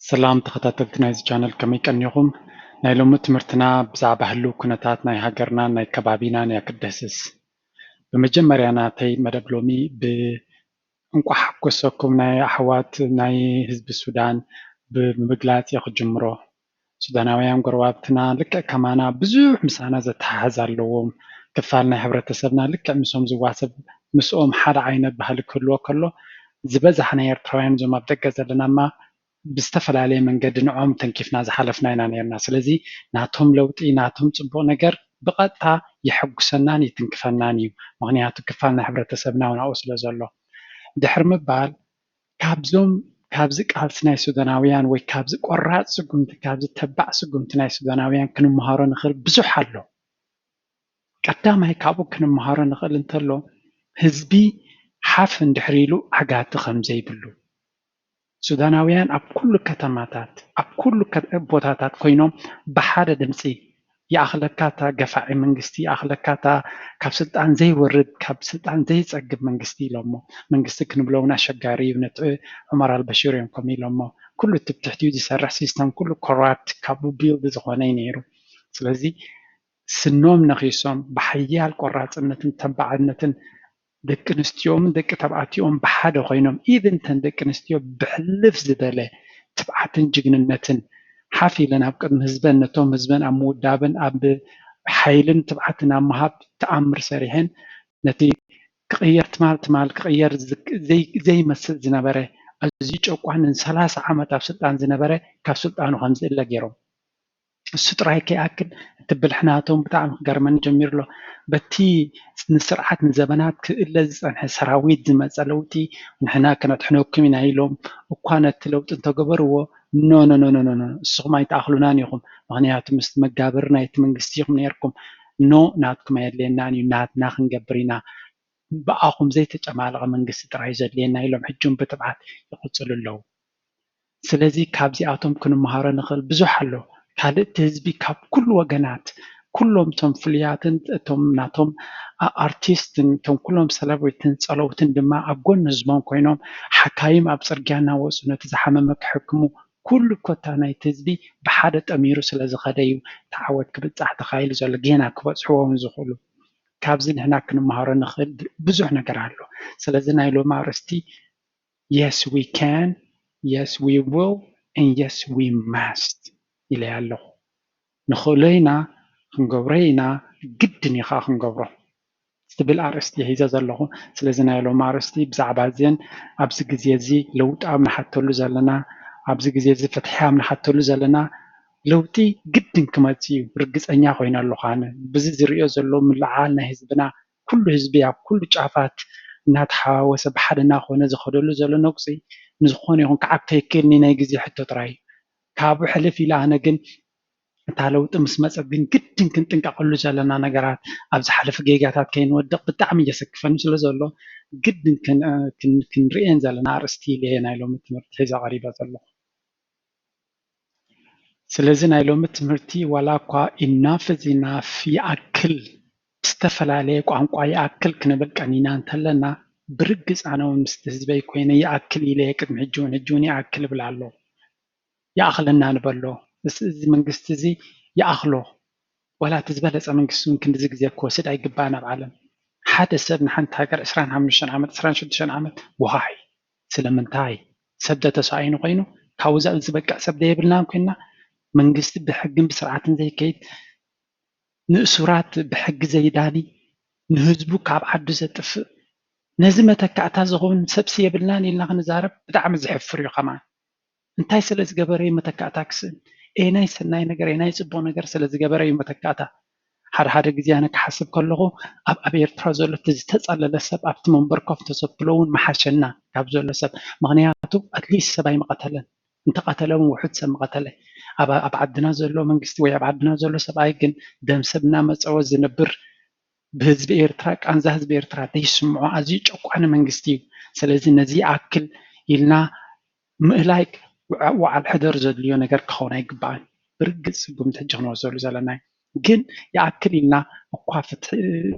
سلام تخطيت نايز channel كمي كان يوم نايلوم تمرتنا بزعب هلو كنتات ناي هاجرنا ناي كبابينا ناي كدسس بمجمع أنا تي مدبلومي بنقح حكوسكم ناي أحوات ناي حزب السودان بمقلات ياخد جمرو سوداناويان قروابتنا لك كمانا بزوح مسانا زتحاز اللوم كفالنا حبرة سبنا لك مسوم زواسب مسوم حد عينت بهالكلو زبزحنا يرتوين زوما بدقة زلنا ما ብዝተፈላለየ መንገዲ ንዖም ተንኪፍና ዝሓለፍና ኢና ነርና ስለዚ ናቶም ለውጢ ናቶም ፅቡቅ ነገር ብቐጥታ ይሕጉሰናን ይትንክፈናን እዩ ምክንያቱ ክፋል ናይ ሕብረተሰብና እውን ኣብኡ ስለ ዘሎ ድሕሪ ምባል ካብዚ ቃልሲ ናይ ሱዳናውያን ወይ ካብዚ ቆራፅ ስጉምቲ ካብዚ ተባዕ ስጉምቲ ናይ ሱዳናውያን ክንመሃሮ ንኽእል ብዙሕ ኣሎ ቀዳማይ ካብኡ ክንመሃሮ ንኽእል እንተሎ ህዝቢ ሓፍ እንድሕር ኢሉ ዓጋቲ ከምዘይብሉ ሱዳናውያን ኣብ ኩሉ ከተማታት ኣብ ኩሉ ቦታታት ኮይኖም ብሓደ ድምፂ ይኣኽለካ እታ ገፋዒ መንግስቲ ይኣኽለካ እታ ካብ ስልጣን ዘይወርድ ካብ ስልጣን ዘይፀግብ መንግስቲ ኢሎሞ መንግስቲ ክንብሎ እውን ኣሸጋሪ እዩ ነቲ ዑመር አልበሺር እዮም ከምኡ ኢሎሞ ኩሉ ትሕቲኡ ዝሰርሕ ሲስተም ኩሉ ኮራፕት ካብ ቢልድ ዝኾነ እዩ ነይሩ ስለዚ ስኖም ነኺሶም ብሓያል ቆራፅነትን ተባዕነትን ደቂ ኣንስትዮምን ደቂ ተባዕትዮምን ብሓደ ኮይኖም ኢቨን ተን ደቂ ኣንስትዮ ብሕልፍ ዝበለ ትብዓትን ጅግንነትን ሓፍ ኢለን ኣብ ቅድሚ ህዝበን ነቶም ህዝበን ኣብ ምውዳብን ኣብ ሓይልን ትብዓትን ኣብ ምሃብ ተኣምር ሰሪሐን ነቲ ክቕየር ትማል ክቕየር ዘይመስል ዝነበረ ኣዝዩ ጨቋንን 30 ዓመት ኣብ ስልጣን ዝነበረ ካብ ስልጣኑ ከም ዝእለ ገይሮም እሱ ጥራይ ከይኣክል እቲ ብልሕናቶም ብጣዕሚ ክገርመኒ ጀሚሩ ኣሎ በቲ ንስርዓት ንዘበናት ክእለ ዝፀንሐ ሰራዊት ዝመፀ ለውጢ ንሕና ከነጥሕነኩም ኢና ኢሎም እኳ ነቲ ለውጢ እንተገበርዎ ኖ እስኹም ኣይተኣኽሉናን ኢኹም ምክንያቱ ምስ መጋብር ናይቲ መንግስቲ ኢኹም ነርኩም ኖ ናትኩም ኣየድልየናን እዩ ናትና ክንገብር ኢና ብኣኹም ዘይተጨማለቐ መንግስቲ ጥራይ ዘድልየና ኢሎም ሕጁም ብትብዓት ይቕፅሉ ኣለዉ ስለዚ ካብዚኣቶም ክንመሃሮ ንኽእል ብዙሕ ኣሎ ካልእቲ ህዝቢ ካብ ኩሉ ወገናት ኩሎም ቶም ፍሉያትን እቶም ናቶም ኣርቲስትን እቶም ኩሎም ሰለብሪትን ፀለውትን ድማ ኣብ ጎኒ ህዝቦም ኮይኖም ሓካይም ኣብ ፅርግያ እናወፁ ነቲ ዝሓመመ ክሕክሙ ኩሉ ኮታ ናይቲ ህዝቢ ብሓደ ጠሚሩ ስለ ዝኸደ እዩ ተዓወት ክብፃሕ ተኻኢሉ ዘሎ ጌና ክበፅሕዎ እውን ዝኽእሉ ካብዚ ንሕና ክንመሃሮ ንኽእል ብዙሕ ነገር ኣሎ ስለዚ ናይ ሎሚ ኣርእስቲ yes we can yes we will and yes we must ኢለ ኣለኹ ንኽእሎ ኢና ክንገብሮ ኢና ግድን ኢኻ ክንገብሮ ዝብል ኣርእስቲ ሒዘ ዘለኹ ስለዚ ናይ ሎሚ ኣርእስቲ ብዛዕባ እዚአን ኣብዚ ግዜ እዚ ለውጢ ኣብ ንሓተሉ ዘለና ኣብዚ ግዜ እዚ ፍትሒ ኣብ ንሓተሉ ዘለና ለውጢ ግድን ክመፅእ እዩ ርግፀኛ ኮይነ ኣለኹ ኣነ ብዚ ዝሪኦ ዘሎ ምልዓል ናይ ህዝብና ኩሉ ህዝቢ ኣብ ኩሉ ጫፋት እናተሓዋወሰ ብሓደ እናኾነ ዝኸደሉ ዘሎ ነቁፂ ንዝኾነ ይኹን ክዓቢ ከይክእልኒ ናይ ግዜ ሕቶ ጥራይ ካብኡ ሕልፍ ኢለ ኣነ ግን እታ ለውጢ ምስ መፀት ግን ግድን ክንጥንቀቐሉ ዘለና ነገራት ኣብ ዝሓለፈ ጌጋታት ከይንወድቕ ብጣዕሚ እየሰክፈኒ ስለ ዘሎ ግድን ክንሪአን ዘለና ኣርእስቲ ኢለ ናይ ሎሚ ትምህርቲ ሒዘ ቀሪበ ዘለኹ ስለዚ ናይ ሎሚ ትምህርቲ ዋላ እኳ ኢናፍ ኢዝ ኢናፍ ይኣክል ዝተፈላለየ ቋንቋ ይኣክል ክንብል ቀኒና እንተለና ብርግፅ ኣነ እውን ምስቲ ህዝበይ ኮይነ ይኣክል ኢለ ቅድሚ ሕጂ እውን ይኣክል ይብል ኣሎ ይኣኽለና ንበሎ እዚ መንግስቲ እዚ ይኣኽሎ ወላ እቲ ዝበለፀ መንግስቲ እውን ክንዲዚ ግዜ ክወስድ ኣይግባእን ኣብ ዓለም ሓደ ሰብ ንሓንቲ ሃገር 25 ዓመት 26 ዓመት ውሃይ ስለምንታይ ሰብ ተተሳኢኑ ኮይኑ ካብኡ ዝበቅዕ ሰብ ዘይብልናን ኮይና መንግስቲ ብሕግን ብስርዓትን ዘይከይድ ንእሱራት ብሕጊ ዘይዳኒ ንህዝቡ ካብ ዓዱ ዘጥፍእ ነዚ መተካእታ ዝኸውን ሰብሲ የብልናን ኢልና ክንዛረብ ብጣዕሚ ዝሕፍር እዩ ከማ እንታይ ስለ ዝገበረ እዩ መተካእታ ክስእን ናይ ሰናይ ነገር ናይ ፅቡቅ ነገር ስለ ዝገበረ እዩ መተካእታ ሓደ ግዜ ኣነ ክሓስብ ከለኹ ኣብ ኤርትራ ዘሎ ዝተፀለለ ሰብ ኣብቲ መንበር ኮፍ ተሰክሎ እውን መሓሸና ካብ ዘሎ ሰብ ምክንያቱ ኣትሊስት ሰብ ኣይመቐተለን እንተቐተለ እውን ውሑድ ሰብ መቐተለ ኣብ ዓድና ዘሎ መንግስቲ ወይ ኣብ ዓድና ዘሎ ሰብኣይ ግን ደም ሰብ እናመፀወ ዝነብር ብህዝቢ ኤርትራ ቃንዛ ህዝቢ ኤርትራ ዘይስምዖ ኣዝዩ ጨቋኒ መንግስቲ እዩ ስለዚ ነዚ ኣክል ኢልና ምእላይ ዋዓል ሕደር ዘድልዮ ነገር ክኸውን ኣይግባእን ብርግፅ ስጉምቲ ሕጂ ክንወስደሉ ዘለና ግን يأكل لنا وقافة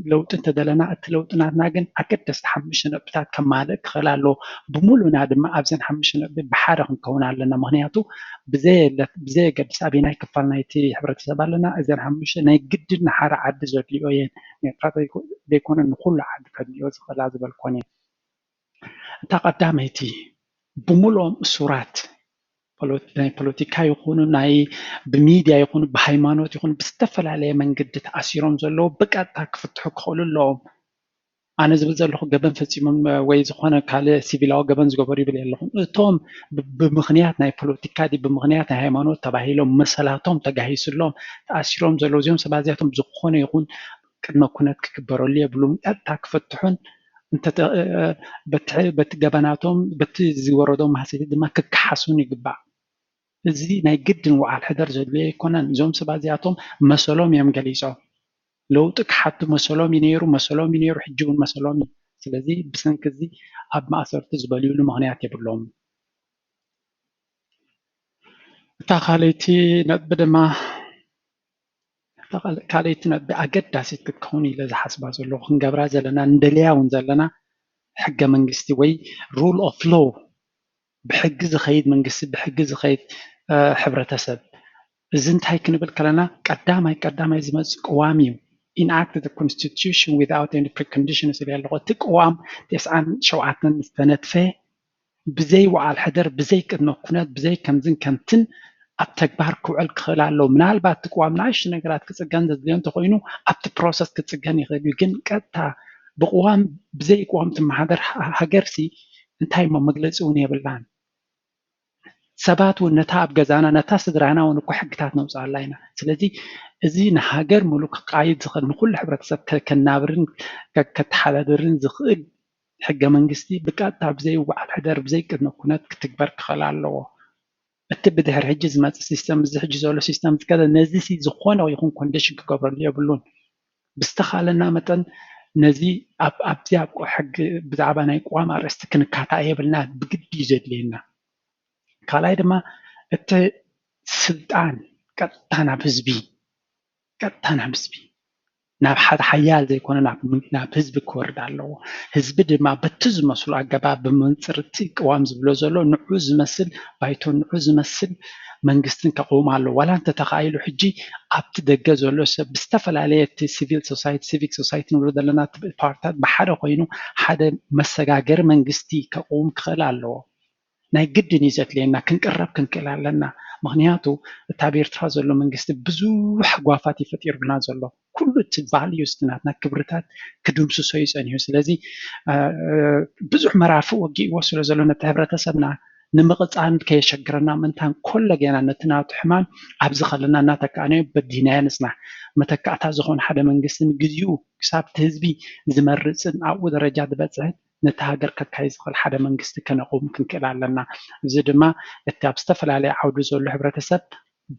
لو تنتدلنا التلوتنا جن أكيد تستحمش نبتات كمالك خلاله بمولنا دم أبزن حمش نبت بحارة كون لنا مهنياتو بزي قد سابينا كفلنا يتي حبرة سبالنا إذا حمش نجد نحار عد زوجيوين يعني بيكون نقول عد كديوز خلاص بالكوني تقدمتي بمولهم صورات ናይ ፖለቲካ ይኹኑ ናይ ብሚድያ ይኹኑ ብሃይማኖት ይኹኑ ብዝተፈላለየ መንገዲ ተኣሲሮም ዘለዉ ብቀጥታ ክፍትሑ ክኽእሉ ኣለዎም ኣነ ዝብል ዘለኹ ገበን ፈፂሞም ወይ ዝኾነ ካልእ ሲቪላዊ ገበን ዝገበሩ ይብል ኣለኹም እቶም ብምኽንያት ናይ ፖለቲካ ብምኽንያት ናይ ሃይማኖት ተባሂሎም መሰላቶም ተጋሂሱሎም ተኣሲሮም ዘለዉ እዚኦም ሰባት እዚኣቶም ዝኾነ ይኹን ቅድመ ኩነት ክግበረሉ የብሉም ቀጥታ ክፍትሑን በቲ ገበናቶም በቲ ዝወረዶም ማሕሰይቲ ድማ ክከሓሱን ይግባእ እዚ ናይ ግድን ወዓል ሕደር ዘድልዮ ኣይኮነን እዞም ሰባት እዚኣቶም መሰሎም እዮም ገሊፆም ለውጢ ክሓቱ መሰሎም እዩ ነይሩ ሕጂ እውን መሰሎም እዩ ስለዚ ብሰንኪ እዚ ኣብ ማእሰርቲ ዝበልዩሉ ምክንያት የብሎም እታ ካልይቲ ነጥቢ ድማ ካልይቲ ነጥቢ ኣገዳሲት ክትከውን ኢለ ዝሓስባ ዘለኹ ክንገብራ ዘለና እንደልያ እውን ዘለና ሕገ መንግስቲ ወይ ሩል ኦፍ ሎው ብሕጊ ዝኸይድ መንግስቲ ብሕጊ ዝኸይድ ሕብረተሰብ እዚ እንታይ ክንብል ከለና ቀዳማይ ዝመፅእ ቅዋም እዩ enact the constitution without any preconditions ኢለ ኣለኹ እቲ ቅዋም 97 ዝተነድፈ ብዘይ ወዓል ሕደር ብዘይ ቅድመ ኩነት ብዘይ ከምዝን ከምትን ኣብ ተግባር ክውዕል ክኽእል ኣለዎ ምናልባት እቲ ቅዋም ንኣሽቱ ነገራት ክፅገን ዘድልዮ እንተኮይኑ ኣብቲ ፕሮሰስ ክፅገን ይኽእል እዩ ግን ቀጥታ ብቅዋም ብዘይ ቅዋም ትመሓደር ሃገርሲ እንታይ ሞ መግለፂ እውን የብላን ሰባት እውን ነታ ኣብ ገዛና ነታ ስድራና እውን እኮ ሕግታት ነውፅኣላ ኢና ስለዚ እዚ ንሃገር ሙሉእ ክቃይድ ዝኽእል ንኩሉ ሕብረተሰብ ከናብርን ከተሓዳድርን ዝኽእል ሕገ መንግስቲ ብቀጥታ ብዘይ ወዓል ሕደር ብዘይ ቅድመ ኩነት ክትግበር ክኽእል ኣለዎ እቲ ብድሕሪ ሕጂ ዝመፅእ ሲስተም እዚ ሕጂ ዘሎ ሲስተም ዝከደ ነዚ ዝኾነ ይኹን ኮንዲሽን ክገብረሉ የብሉን ብዝተኻለና መጠን ነዚ ኣብዚ ኣብ ሕጊ ብዛዕባ ናይ ቅዋም ኣርእስቲ ክንካታእ የብልና ብግዲ እዩ ዘድልየና ካልኣይ ድማ እቲ ስልጣን ቀጥታ ናብ ህዝቢ ናብ ሓደ ሓያል ዘይኮነ ናብ ህዝቢ ክወርድ ኣለዎ ህዝቢ ድማ በቲ ዝመስሉ ኣገባብ ብመንፅር እቲ ቅዋም ዝብሎ ዘሎ ንዑ ዝመስል ባይቶ ንዑ ዝመስል መንግስትን ከቕውም ኣሎ ዋላ እንተተኻኢሉ ሕጂ ኣብቲ ደገ ዘሎ ሰብ ብዝተፈላለየ እቲ ሲቪክ ሶሳይቲ ንብሎ ዘለና ፓርትታት ብሓደ ኮይኑ ሓደ መሰጋገሪ መንግስቲ ከቕውም ክኽእል ኣለዎ ናይ ግድን እዩ ዘድልየና ክንቅረብ ክንክእል ኣለና ምክንያቱ እታ ብኤርትራ ዘሎ መንግስቲ ብዙሕ ጓፋት ይፈጢሩልና ዘሎ ኩሉ እቲ ቫልዩስ ናትና ክብርታት ክድምስሶ ይፀኒሑ ስለዚ ብዙሕ መራፍእ ወጊእዎ ስለ ዘሎ ነቲ ሕብረተሰብና ንምቕፃል ከየሸግረና ምንታን ኮለ ገና ነቲ ናቱ ሕማም ኣብዚ ከለና እናተካእነዮ በዲናዮ ንፅናሕ መተካእታ ዝኾነ ሓደ መንግስቲ ንግዚኡ ክሳብ እቲ ህዝቢ ዝመርፅን ኣብኡ ደረጃ ዝበፅሕ ነቲ ሃገር ከካይድ ዝኽእል ሓደ መንግስቲ ከነቕውም ክንክእል ኣለና እዚ ድማ እቲ ኣብ ዝተፈላለየ ዓውዲ ዘሎ ሕብረተሰብ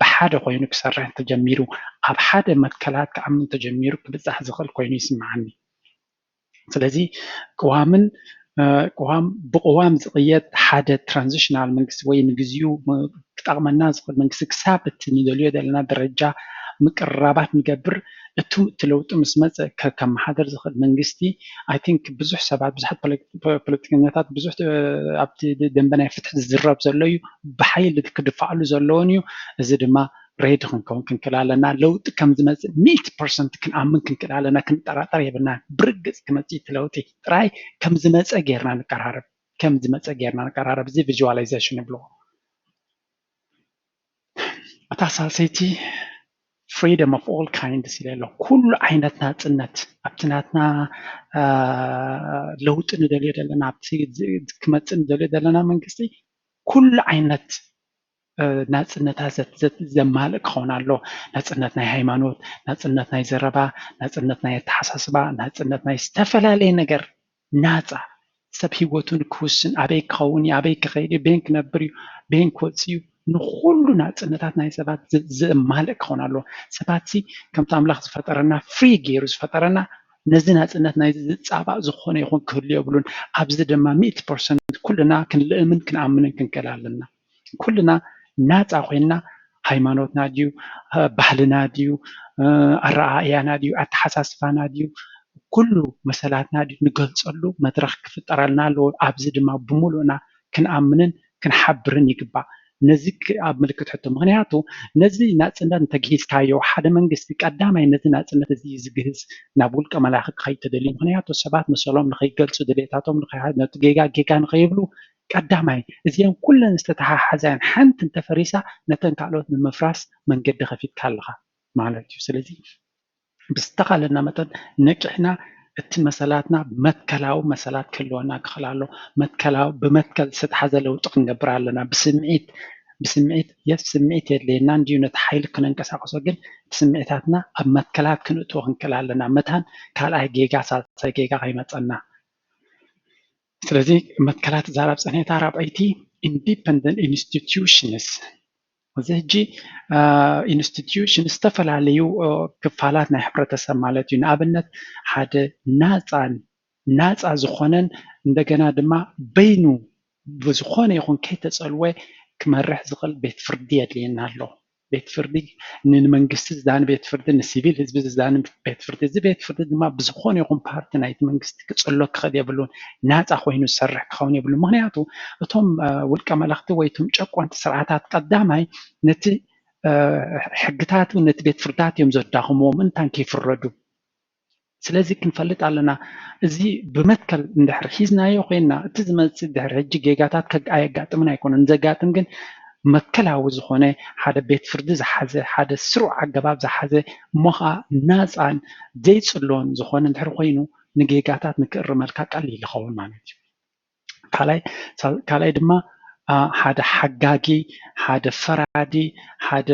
ብሓደ ኮይኑ ክሰርሕ እንተጀሚሩ ኣብ ሓደ መትከላት ክኣምን እንተጀሚሩ ክብፃሕ ዝኽእል ኮይኑ ይስምዓኒ ስለዚ ብቅዋም ዝቕየድ ሓደ ትራንዚሽናል መንግስቲ ወይ ንግዚኡ ክጠቕመና ዝኽእል መንግስቲ ክሳብ እቲ ንደልዮ ዘለና ደረጃ ምቅርራባት ንገብር እቲ ለውጢ ምስ መፀ ከመሓደር ዝኽእል መንግስቲ ኣይ ቲንክ ብዙሕ ሰባት ብዙሓት ፖለቲከኛታት ብዙሕ ኣብቲ ደንበ ናይ ፍትሒ ዝዝረብ ዘሎ እዩ ብሓይሊ ክድፋዕሉ ዘለዎን እዩ እዚ ድማ ሬዲ ክንከውን ክንክእል ኣለና ለውጢ ከም ዝመፅእ 100% ክንኣምን ክንክእል ኣለና ክንጠራጠር የብልና ብርግፅ ክመፅእ እቲ ለውጢ ጥራይ ከም ዝመፀ ጌርና ንቀራረብ እዚ ቪዥዋላይዜሽን ይብልዎ እታ ሳልሰይቲ freedom of all kinds ኢለ ኣሎ ኩሉ ዓይነት ናፅነት ኣብቲ ናትና ለውጢ ንደልዮ ዘለና ኣብቲ ክመፅእ ንደልዮ ዘለና መንግስቲ ኩሉ ዓይነት ናፅነታት ዘማልእ ክኸውን ኣሎ ናፅነት ናይ ሃይማኖት ናፅነት ናይ ዘረባ ናፅነት ናይ ኣተሓሳስባ ናፅነት ናይ ዝተፈላለየ ነገር ናፃ ሰብ ሂወቱን ክውስን ኣበይ ክኸውን እዩ ኣበይ ክኸይድ እዩ ቤን ክነብር እዩ ቤን ክወፅእ እዩ ንኩሉ ናፅነታት ናይ ሰባት ዘማልእ ክኸውን ኣሎ ሰባት ከምቲ ኣምላኽ ዝፈጠረና ፍሪ ገይሩ ዝፈጠረና ነዚ ናፅነት ናይ ዝፃባእ ዝኾነ ይኹን ክህሉ የብሉን ኣብዚ ድማ 100% ኩልና ክንልእምን ክንኣምንን ክንክእል ኣለና ኩልና ናፃ ኮይና ሃይማኖትና ድዩ ባህልና ድዩ ኣረኣእያና ድዩ ኣተሓሳስባና ድዩ ኩሉ መሰላትና ድዩ ንገልፀሉ መድረክ ክፍጠረልና ኣለዎ ኣብዚ ድማ ብሙሉእና ክንኣምንን ክንሓብርን ይግባእ ነዚ ኣብ ምልክት ሕቶ ምክንያቱ ነዚ ናፅነት እንተጊዝካዮ ሓደ መንግስቲ ቀዳማይ ነዚ ናፅነት እዚ ዝግህዝ ናብ ውልቀ መላኺ ክኸይድ ተደልዩ ምክንያቱ ሰባት መሰሎም ንከይገልፁ ድሌታቶም ነቲ ጌጋ ጌጋ ንከይብሉ ቀዳማይ እዚኦም ኩለን ዝተተሓሓዘን ሓንቲ እንተፈሪሳ ነተን ካልኦት ንምፍራስ መንገዲ ከፊትካ ኣለካ ማለት እዩ ስለዚ ብዝተኻለና መጠን ነቂሕና እቲ መሰላትና መትከላዊ መሰላት ክህልወና ክኽእል ኣሎ መትከላዊ ብመትከል ዝተተሓዘ ለውጢ ክንገብር ኣለና ብስምዒት የስ ስምዒት የድልየና እንድዩ ነቲ ሓይሊ ክነንቀሳቀሶ ግን ስምዒታትና ኣብ መትከላት ክንእትዎ ክንክእል ኣለና መታን ካልኣይ ጌጋ ሳልሳይ ጌጋ ከይመፀና ስለዚ መትከላት ዛራብ ፀኔታ ራብዐይቲ ኢንዲፐንደንት ኢንስቲትዩሽንስ እዚ ሕጂ ኢንስቲትዩሽን ዝተፈላለዩ ክፋላት ናይ ሕብረተሰብ ማለት እዩ ንኣብነት ሓደ ናፃ ዝኾነን እንደገና ድማ በይኑ ብዝኾነ ይኹን ከይተፀልወ ክመርሕ ዝኽእል ቤት ፍርዲ የድልየና ኣሎ ቤት ፍርዲ ንመንግስቲ ዝዳኒ ቤት ፍርዲ ንሲቪል ህዝቢ ዝዳኒ ቤት ፍርዲ እዚ ቤት ፍርዲ ድማ ብዝኾነ ይኹን ፓርቲ ናይቲ መንግስቲ ክፅሎ ክኽእል የብሉን ናፃ ኮይኑ ዝሰርሕ ክኸውን የብሉ ምክንያቱ እቶም ውልቀ መላእኽቲ ወይ እቶም ጨቆንቲ ስርዓታት ቀዳማይ ነቲ ሕግታት ነቲ ቤት ፍርድታት እዮም ዘዳኽምዎም እንታን ከይፍረዱ ስለዚ ክንፈልጥ ኣለና እዚ ብመትከል እንድሕር ሒዝናዮ ኮይና እቲ ዝመፅእ ድሕሪ ሕጂ ጌጋታት ኣየጋጥምን ኣይኮነን ዘጋጥም ግን መትከላዊ ዝኾነ ሓደ ቤት ፍርዲ ዝሓዘ ሓደ ስሩዕ ኣገባብ ዝሓዘ እሞ ከዓ ናፃን ዘይፅሎን ዝኾነ እንድሕር ኮይኑ ንጌጋታት ንክእርመልካ ቀሊል ይኸውን ማለት እዩ ካልኣይ ድማ ሓደ ሓጋጊ ሓደ ፈራዲ ሓደ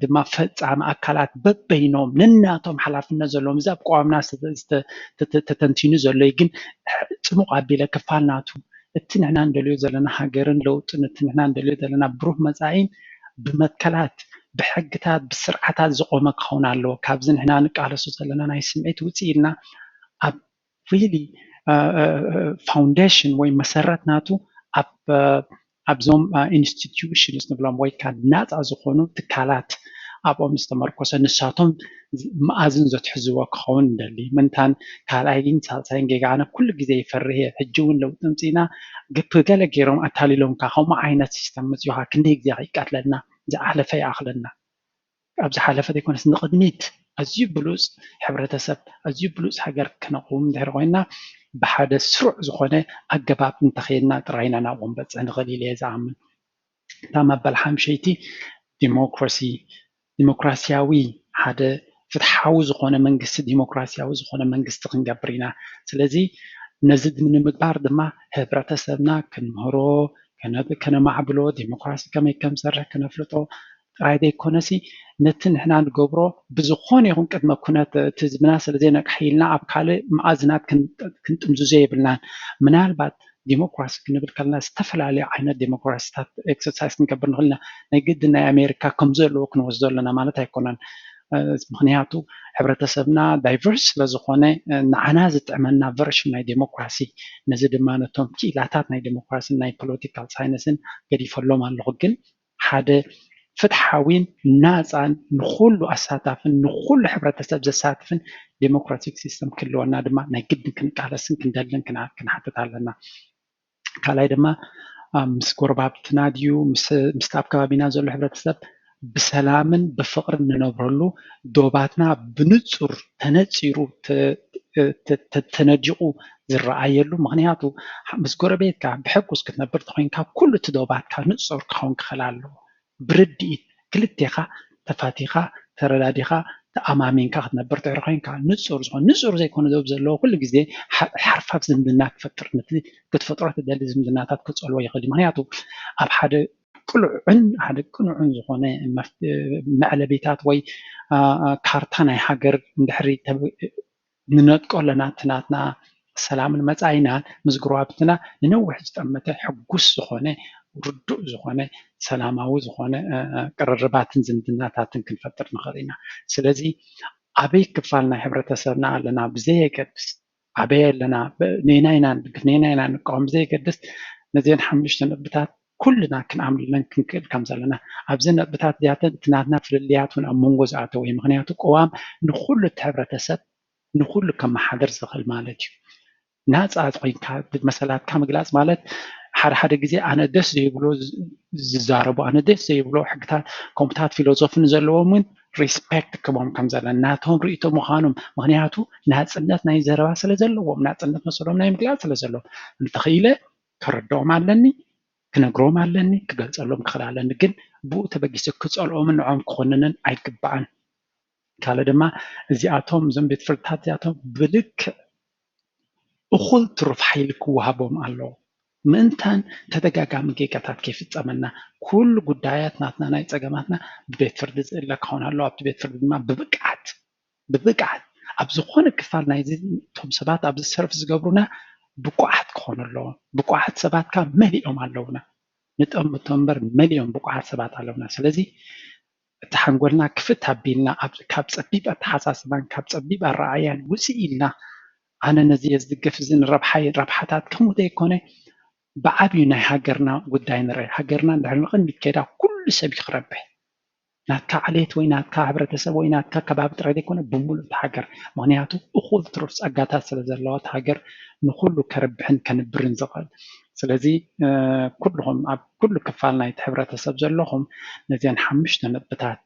ድማ ፈፃሚ ኣካላት በበይኖም ነናቶም ሓላፍነት ዘለዎም እዚ ኣብ ቀዋምና ተተንቲኑ ዘሎ ግን ፅሙቅ ኣቢለ ክፋል ናቱ እቲ ንሕና እንደልዮ ዘለና ሃገርን ለውጥን እቲ ንሕና እንደልዮ ዘለና ብሩህ መፃኢን ብመትከላት ብሕግታት ብስርዓታት ዝቆመ ክኸውን ኣለዎ ካብዚ ንሕና ንቃለሶ ዘለና ናይ ስምዒት ውፅእ ኢልና ኣብ ሪሊ ፋውንዴሽን ወይ መሰረት ናቱ ኣብዞም ኢንስቲትዩሽንስ ንብሎም ወይ ከዓ ናፃ ዝኾኑ ትካላት ኣብኦም ዝተመርኮሰ ንሳቶም መኣዝን ዘትሕዝዎ ክኸውን እንደሊ ምንታን ካልኣይን ሳልሳይን ጌጋነ ኩሉ ግዜ ይፈርህ ሕጂ እውን ለውጢ ምፅኢና ብገለ ገይሮም ኣታሊሎም ከምኡ ዓይነት ሲስተም መፅዩካ ክንደይ ግዜ ይቃትለና ዝሓለፈ ይኣኽለና ኣብ ዝሓለፈ ዘይኮነስ ንቅድሚት ኣዝዩ ብሉፅ ሕብረተሰብ ኣዝዩ ብሉፅ ሃገር ክነቕውም እንድሕር ኮይና ብሓደ ስሩዕ ዝኾነ ኣገባብ እንተኸይድና ጥራይና ናብኡ ክንበፅሕ ንኽእል እየ ዝኣምን እታ መበል ሓምሸይቲ ዲሞክራሲያዊ ሓደ ፍትሓዊ ዝኾነ መንግስቲ ዲሞክራሲያዊ ዝኾነ መንግስቲ ክንገብር ኢና ስለዚ ነዚ ንምግባር ድማ ሕብረተሰብና ክንምህሮ ከነማዕብሎ ዲሞክራሲ ከመይ ከም ዝሰርሕ ክነፍልጦ ጥራይ ዘይኮነሲ ነቲ ንሕና ንገብሮ ብዝኾነ ይኹን ቅድመ ኩነት እቲ ህዝብና ስለዘይነቅሐ ኢልና ኣብ ካልእ መኣዝናት ክንጥምዝዞ የብልናን ምናልባት ዲሞክራሲ ክንብል ከለና ዝተፈላለዩ ዓይነት ዲሞክራሲታት ኤክሰርሳይዝ ክንገብር ንኽእል ኢና ናይ ግድን ናይ ኣሜሪካ ከም ዘለዎ ክንወስዶ ኣለና ማለት ኣይኮነን ምክንያቱ ሕብረተሰብና ዳይቨርስ ስለዝኾነ ንዓና ዝጥዕመና ቨርሽን ናይ ዲሞክራሲ ነዚ ድማ ነቶም ክኢላታት ናይ ዲሞክራሲን ናይ ፖለቲካል ሳይንስን ገዲፈሎም ኣለኹ ግን ሓደ ፍትሓዊን ናፃን ንኩሉ ኣሳታፍን ንኩሉ ሕብረተሰብ ዘሳትፍን ዴሞክራቲክ ሲስተም ክህልወና ድማ ናይ ግድን ክንቃለስን ክንደልን ክንሓትት ኣለና ካልኣይ ድማ ምስ ጎረባብትና ድዩ ምስቲ ኣብ ከባቢና ዘሎ ሕብረተሰብ ብሰላምን ብፍቅርን ንነብረሉ ዶባትና ብንፁር ተነፂሩ ተነዲቁ ዝረኣየሉ ምክንያቱ ምስ ጎረቤትካ ብሕጉስ ክትነብር ተኮይንካ ኩሉ እቲ ዶባትካ ንፁር ክኸውን ክኽእል ኣለዎ ብርድኢት ክልቴኻ ተፋቲኻ ተረዳዲኻ ተኣማሚንካ ክትነብር ትዕሪ ኮይንካ ንፁር ዝኾነ ንፁር ዘይኮነ ዶብ ዘለዎ ኩሉ ግዜ ሓርፋፍ ዝምድና ክፈጥር ነቲ ክትፈጥሮ ትደሊ ዝምድናታት ክፀልዎ ይኽእል ምክንያቱ ኣብ ሓደ ቅኑዕን ዝኾነ መዕለቤታት ወይ ካርታ ናይ ሃገር እንድሕሪ ንነጥቆ ኣለና ትናትና ሰላምን መፃኢናን ምስ ጎረባብትና ንነዊሕ ዝጠመተ ሕጉስ ዝኾነ ርዱእ ዝኾነ ሰላማዊ ዝኾነ ቅርርባትን ዝምድናታትን ክንፈጥር ንኽእል ኢና ስለዚ ኣበይ ክፋል ናይ ሕብረተሰብና ኣለና ብዘየገድስ ኣበይ ኣለና ነና ኢና ንቃወም ብዘየገድስ ነዚአን ሓሙሽተ ነጥብታት ኩልና ክንኣምንለን ክንክእል ከም ዘለና ኣብዚ ነጥብታት እዚኣተን እቲ ናትና ፍልልያት እውን ኣብ መንጎ ዝኣተው እዩ ምክንያቱ ቅዋም ንኩሉ እቲ ሕብረተሰብ ንኩሉ ከመሓደር ዝኽእል ማለት እዩ ናፃ ኮይንካ መሰላትካ ምግላፅ ማለት ሓደ ሓደ ግዜ ኣነ ደስ ዘይብሎ ዝዛረቡ ኣነ ደስ ዘይብሎ ሕግታት ከምኡታት ፊሎዞፍን ዘለዎም እውን ሪስፔክት ክቦም ከም ዘለና ናቶም ርእቶ ምዃኖም ምክንያቱ ናፅነት ናይ ዘረባ ስለ ዘለዎም ናፅነት መሰሎም ናይ ምግላፅ ስለ ዘለዎም እንተኽኢለ ከረድኦም ኣለኒ ክነግሮም ኣለኒ ክገልፀሎም ክኽእል ኣለኒ ግን ብኡ ተበጊሰ ክፀልኦምን ንዖም ክኮንንን ኣይግባእን ካልእ ድማ እዚኣቶም እዞም ቤት ፍርድታት እዚኣቶም ብልክዕ እኩል ትሩፍ ሓይሊ ክወሃቦም ኣለዎ ምእንታን ተደጋጋሚ ጌጋታት ከይፍፀመና ኩሉ ጉዳያት ናትና ናይ ፀገማትና ብቤት ፍርዲ ዝእለ ክኸውን ኣለዎ ኣብቲ ቤት ፍርዲ ድማ ብብቅዓት ኣብ ዝኾነ ክፋል ናይ እቶም ሰባት ኣብዚ ሰርፍ ዝገብሩና ብቁዓት ክኾኑ ኣለዎ ብቁዓት ሰባትካ መሊኦም ኣለውና ንጠም እምበር መሊኦም ብቁዓት ሰባት ኣለውና ስለዚ እቲ ሓንጎልና ክፍት ኣቢልና ካብ ፀቢብ ኣተሓሳስባን ካብ ፀቢብ ኣረኣያን ውፅእ ኢልና ኣነ ነዚ ዝድገፍ እዚ ረብሓታት ከምኡ ዘይኮነ ብዓብዩ ናይ ሃገርና ጉዳይ ንርኢ ሃገርና እንድሕር ንቅድሚት ከይዳ ኩሉ ሰብ ክረብሕ ናትካ ዓሌት ወይ ናትካ ሕብረተሰብ ወይ ናትካ ከባቢ ጥራይ ዘይኮነ ብሙሉእ እቲ ሃገር ምክንያቱ እኩል ትሩፍ ፀጋታት ስለ ዘለዎ እቲ ሃገር ንኩሉ ከረብሕን ከንብርን ዝኽእል ስለዚ ኩልኩም ኣብ ኩሉ ክፋል ናይቲ ሕብረተሰብ ዘለኹም ነዚአን 5 ነጥብታት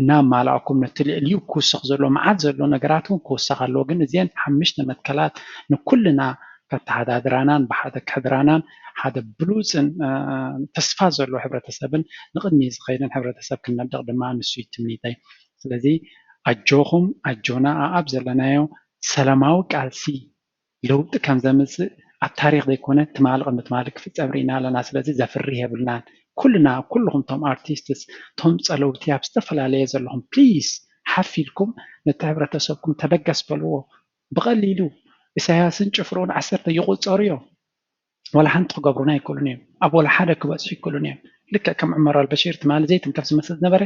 እናማላእኩም ነቲ ልዕልዩ ክውስኽ ዘሎ መዓት ዘሎ ነገራት እውን ክውስኽ ኣለዎ ግን እዚአን 5 መትከላት ንኩልና ከተሓዳድራናን ብሓደ ክሕድራናን ሓደ ብሉፅን ተስፋ ዘለዎ ሕብረተሰብን ንቅድሚ ዝኸይድን ሕብረተሰብ ክነድቕ ድማ ንሱ እዩ ትምኒተይ ስለዚ ኣጆኹም ኣጆና ኣብ ዘለናዮ ሰላማዊ ቃልሲ ለውጢ ከም ዘምፅእ ኣብ ታሪክ ዘይኮነ ትማልቕ ምትማልቅ ክፍፀም ርኢና ኣለና ስለዚ ዘፍሪ የብልናን ኩልና ኩልኩም ቶም ኣርቲስትስ ቶም ፀለውቲ ኣብ ዝተፈላለየ ዘለኹም ፕሊዝ ሓፊልኩም ነቲ ሕብረተሰብኩም ተበገስ በልዎ ብቐሊሉ ኢሳያስን ጭፍሩን 10 ይቁፀሩ እዮም ወላ ሓንቲ ክገብሩና ኣይክእሉን እዮም ኣብ ወላ ሓደ ክበፅሑ ይክእሉን እዮም ልክዕ ከም ዑመር አልበሺር ትማሊ ዘይትንከፍ ዝመስል ዝነበረ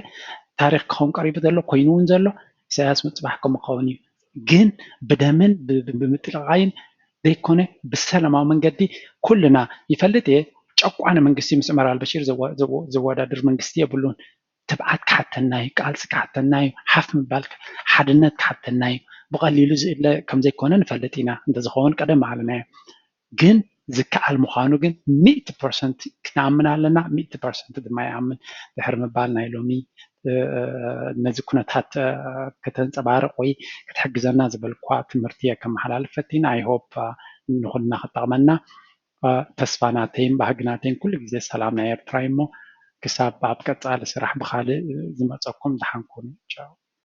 ታሪክ ክኸውን ቀሪቡ ዘሎ ኮይኑ እውን ዘሎ ኢሳያስ ምፅባሕ ከምኸውን እዩ ግን ብደምን ብምጥልቃይን ዘይኮነ ብሰላማዊ መንገዲ ኩልና ይፈልጥ እየ ጨቋነ መንግስቲ ምስ ዑመር አልበሺር ዘወዳድር መንግስቲ የብሉን ትብዓት ክሓተና እዩ ቃልሲ ክሓተና እዩ ሓፍ ምባል ሓድነት ክሓተና እዩ ብቐሊሉ ዝእለ ከም ዘይኮነ ንፈልጥ ኢና እንተዝኸውን ቀደም በዓልናዮ ግን ዝከኣል ምዃኑ ግን 100% ክነኣምን ኣለና 100% ድማ ይኣምን ድሕሪ ምባል ናይ ሎሚ ነዚ ኩነታት ከተንፀባርቕ ወይ ክትሕግዘና ዝበልኳ ትምህርቲ እየ ከመሓላልፍ ፈቲና ኣይሆፕ ንኩልና ክጠቕመና ተስፋ ናተይን ባህጊ ናተይን ኩሉ ግዜ ሰላም ናይ ኤርትራ እሞ ክሳብ ኣብ ቀፃሊ ስራሕ ብካልእ ዝመፀኩም ድሓን ኩኑ ቻው